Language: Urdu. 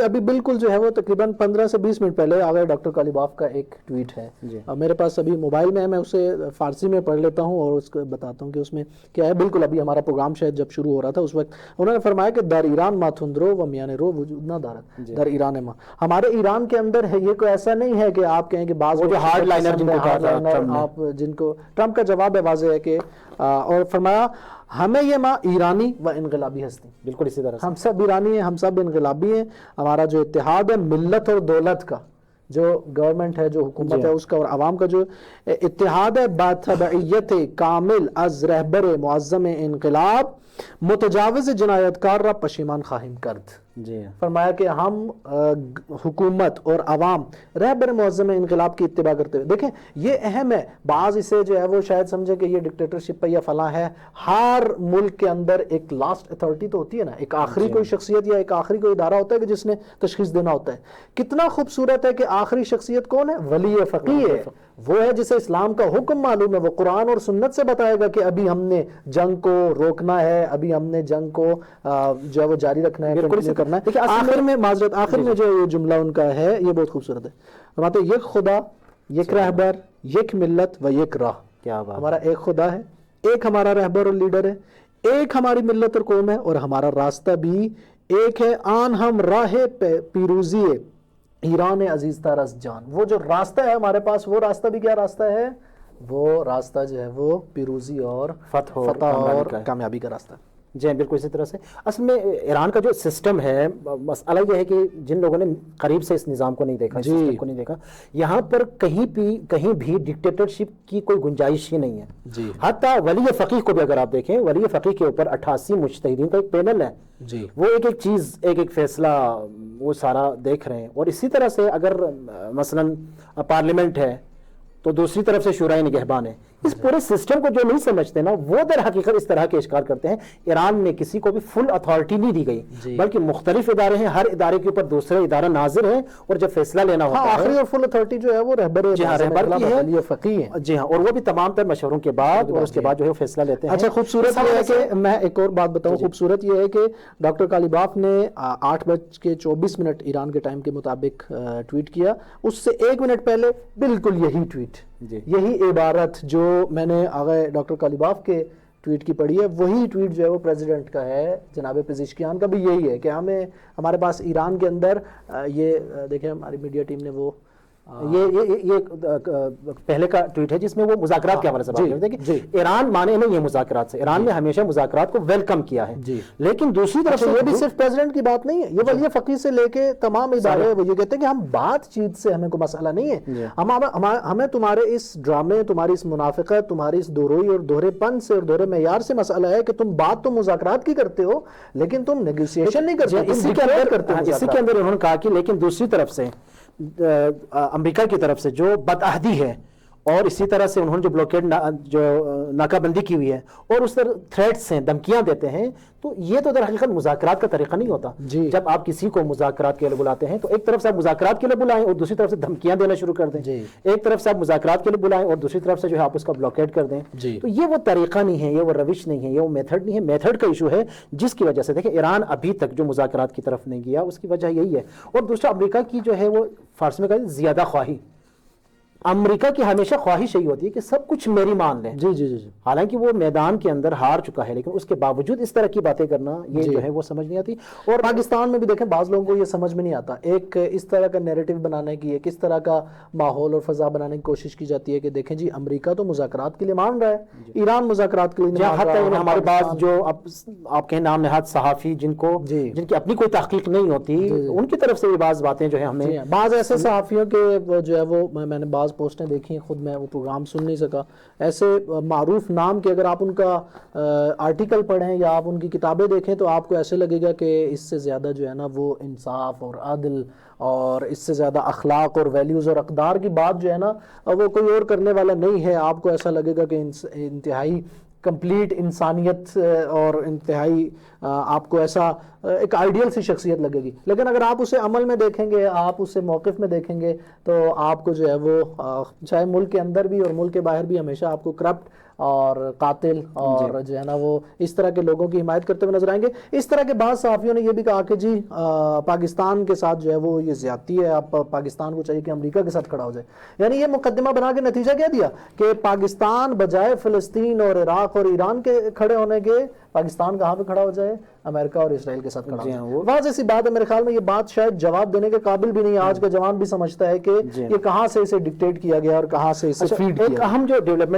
ابھی بالکل جو ہے وہ تقریباً 15 سے 20 منٹ پہلے آگے ڈاکٹر قالیباف کا ایک ٹویٹ ہے میرے پاس ابھی موبائل میں ہے، میں اسے فارسی میں پڑھ لیتا ہوں اور اس کو بتاتا ہوں کہ اس میں کیا ہے. بالکل ابھی ہمارا پروگرام شاید جب شروع ہو رہا تھا اس وقت انہوں نے فرمایا کہ در ایران ما تھندرو و میان رو وجود نہ دارت در ایران ما، ہمارے ایران کے اندر ہے یہ کوئی ایسا نہیں ہے کہ آپ کہیں کہ بعض جو ہارڈ لائنر آپ جن کو ٹرمپ کا جواب ہے واضح ہے کہ اور فرمایا ہمیں یہ ماں ایرانی و انقلابی ہستی، بالکل اسی طرح ہم سب ایرانی ہیں، ہم سب انقلابی ہیں. ہمارا جو اتحاد ہے ملت اور دولت کا، جو گورنمنٹ ہے، جو حکومت ہے اس کا اور عوام کا جو اتحاد ہے، باتبعیت کامل از رہبر معظم انقلاب متجاوز جنایت کار را پشیمان خواہیم کرد. فرمایا کہ ہم حکومت اور عوام رہبر معظم انقلاب کی اتباع کرتے ہوئے، دیکھیں یہ اہم ہے. بعض اسے جو ہے وہ شاید سمجھے کہ یہ ڈکٹیٹرشپ ہے یا فلاں ہے. ہر ملک کے اندر ایک لاسٹ اتھارٹی تو ہوتی ہے نا، ایک آخری کوئی شخصیت یا ایک آخری کوئی ادارہ ہوتا ہے کہ جس نے تشخیص دینا ہوتا ہے. کتنا خوبصورت ہے کہ آخری شخصیت کون ہے؟ ولی فقیہ ہے. وہ ہے جسے اسلام کا حکم معلوم ہے، وہ قرآن اور سنت سے بتائے گا کہ ابھی ہم نے جنگ کو روکنا ہے، ابھی ہم نے جنگ کو جو ہے وہ جاری رکھنا ہے، کنٹینیو کرنا ہے. آخر میں معذرت، آخر میں جو یہ جملہ ان کا ہے یہ بہت خوبصورت ہے. فرماتے ہیں یک خدا، یک رہبر، یک ملت و یک راہ. کیا بات، ہمارا ایک خدا ہے، ایک ہمارا رہبر اور لیڈر ہے، ایک ہماری ملت اور قوم ہے، اور ہمارا راستہ بھی ایک ہے. آن ہم راہ پیروزی ایران عزیز تارس جان. وہ جو راستہ ہے ہمارے پاس، وہ راستہ بھی کیا راستہ ہے؟ وہ راستہ جو ہے وہ پیروزی اور فتح اور کامیابی کا راستہ ہے. جی بالکل اسی طرح سے. اصل میں ایران کا جو سسٹم ہے، مسئلہ یہ ہے کہ جن لوگوں نے قریب سے اس نظام کو نہیں دیکھا، اس سسٹم کو نہیں دیکھا، یہاں پر کہیں بھی ڈکٹیٹرشپ کی کوئی گنجائش ہی نہیں ہے. حتیٰ ولی فقیہ کو بھی اگر آپ دیکھیں، ولی فقیہ کے اوپر 88 مجتہدین کا ایک پینل ہے. وہ ایک ایک چیز، ایک ایک فیصلہ وہ سارا دیکھ رہے ہیں. اور اسی طرح سے اگر مثلاً پارلیمنٹ ہے تو دوسری طرف سے شورائے نگہبان ہے. اس پورے سسٹم کو جو نہیں سمجھتے نا، وہ در حقیقت اس طرح کے اشکار کرتے ہیں. ایران میں کسی کو بھی فل اتھارٹی نہیں دی گئی، بلکہ مختلف ادارے ہیں، ہر ادارے کے اوپر دوسرا ادارہ ناظر ہے، اور جب فیصلہ لینا ہوتا ہے آخری اور فل اتھارٹی جو ہے وہ رہبر کی ہے، فقیہ ہے. جی ہاں، اور وہ بھی تمام تر مشوروں کے بعد، اور اس کے بعد جو ہے فیصلہ لیتے ہیں. اچھا، خوبصورت یہ ہے کہ میں ایک اور بات بتاؤں. خوبصورت یہ ہے کہ ڈاکٹر قالیباف نے 8:24 ایران کے ٹائم کے مطابق ٹویٹ کیا. اس سے 1 منٹ پہلے بالکل یہی ٹویٹ، یہی عبارت جو میں نے ڈاکٹر قالیباف کے ٹویٹ کی پڑھی ہے، وہی ٹویٹ جو ہے وہ پریزیڈنٹ کا ہے، جناب پزشکیان کا بھی یہی ہے کہ ہمارے پاس ایران کے اندر یہ دیکھیں ہماری میڈیا ٹیم نے وہ یہ پہلے کا ٹویٹ ہے جس میں وہ مذاکرات کے حوالے سے بات کرتے ہیں کہ ایران مانے نہیں ہے مذاکرات سے. ایران نے ہمیشہ مذاکرات کو ویلکم کیا ہے. لیکن دوسری طرف سے یہ بھی صرف پریزیڈنٹ کی بات نہیں ہے، یہ ولی فقیہ سے لے کے تمام ادارے وہ یہ کہتے ہیں کہ ہم بات چیت سے ہمیں کوئی مسئلہ نہیں ہے. ہمیں تمہارے اس ڈرامے، تمہاری اس منافقت، تمہاری اس دوروئی اور دوہرے پن سے اور دوہرے معیار سے مسئلہ ہے کہ تم بات تو مذاکرات کی کرتے ہو لیکن تم نیگوسیشن نہیں کرتے. اسی کے اندر انہوں نے کہا کہ لیکن دوسری طرف سے امریکہ کی طرف سے جو بدعہدی ہے، اور اسی طرح سے انہوں نے جو بلوکیڈ جو ناکہ بندی کی ہوئی ہے، اور اس طرح تھریٹس ہیں، دھمکیاں دیتے ہیں، تو یہ تو در حقیقت مذاکرات کا طریقہ نہیں ہوتا. جب آپ کسی کو مذاکرات کے لیے بلاتے ہیں تو ایک طرف سے آپ مذاکرات کے لیے بلائیں اور دوسری طرف سے دھمکیاں دینا شروع کر دیں. ایک طرف سے آپ مذاکرات کے لیے بلائیں اور دوسری طرف سے جو ہے آپ اس کا بلوکیڈ کر دیں. تو یہ وہ طریقہ نہیں ہے، یہ وہ روش نہیں ہے، یہ وہ میتھڈ نہیں ہے. میتھڈ کا ایشو ہے جس کی وجہ سے دیکھیں ایران ابھی تک جو مذاکرات کی طرف نہیں گیا، اس کی وجہ یہی ہے. اور دوسرا امریکہ کی جو ہے وہ فارسی میں کہا زیادہ خواہی. امریکہ کی ہمیشہ خواہش یہی ہوتی ہے کہ سب کچھ میری مان لیں. حالانکہ وہ میدان کے اندر ہار چکا ہے، لیکن اس کے باوجود اس طرح کی باتیں کرنا یہ جو ہے وہ سمجھ نہیں آتی. اور پاکستان میں بھی دیکھیں بعض لوگوں کو یہ سمجھ میں نہیں آتا. ایک اس طرح کا نیریٹو بنانے کی، ایک اس طرح کا ماحول اور فضا بنانے کی کوشش کی جاتی ہے کہ دیکھیں جی امریکہ تو مذاکرات کے لیے مان رہا ہے، ایران مذاکرات کے لیے نہیں مان رہا ہے. ہمارے پاس جو آپ کے نام نہاد صحافی جن کی اپنی کوئی تحقیق نہیں ہوتی، ان کی طرف سے یہ بعض باتیں جو ہے ہمیں بعض ایسے صحافیوں کے جو ہے وہ میں نے بعض پوسٹیں دیکھی، خود میں وہ پروگرام سن نہیں سکا. ایسے معروف نام کے اگر آپ ان کا آرٹیکل پڑھیں یا آپ ان کی کتابیں دیکھیں تو آپ کو ایسے لگے گا کہ اس سے زیادہ جو ہے نا وہ انصاف اور عدل اور اس سے زیادہ اخلاق اور ویلیوز اور اقدار کی بات جو ہے نا وہ کوئی اور کرنے والا نہیں ہے. آپ کو ایسا لگے گا کہ انتہائی کمپلیٹ انسانیت اور انتہائی آپ کو ایسا ایک آئیڈیل سی شخصیت لگے گی. لیکن اگر آپ اسے عمل میں دیکھیں گے، آپ اسے موقف میں دیکھیں گے تو آپ کو جو ہے وہ چاہے ملک کے اندر بھی اور ملک کے باہر بھی ہمیشہ آپ کو کرپٹ اور قاتل اور جو ہے نا وہ اس طرح کے لوگوں کی حمایت کرتے ہوئے نظر آئیں گے. اس طرح کے بعض صحافیوں نے یہ بھی کہا کہ جی پاکستان کے ساتھ جو ہے وہ یہ زیادتی ہے, اب پاکستان کو چاہیے کہ امریکہ کے ساتھ کھڑا ہو جائے. یعنی یہ مقدمہ بنا کے نتیجہ کیا دیا کہ پاکستان بجائے فلسطین اور عراق اور ایران کے کھڑے ہونے کے, پاکستان کہاں پہ کھڑا ہو جائے, امریکہ اور اسرائیل کے ساتھ کھڑا ہو جائے. واضح سی بات ہے, میرے خیال میں یہ بات شاید جواب دینے کے قابل بھی نہیں ہے. آج کا جوان بھی سمجھتا ہے کہ یہ کہاں سے اسے ڈکٹیٹ کیا گیا اور کہاں سے اسے فیڈ کیا. ایک اہم جو ڈیولپمنٹ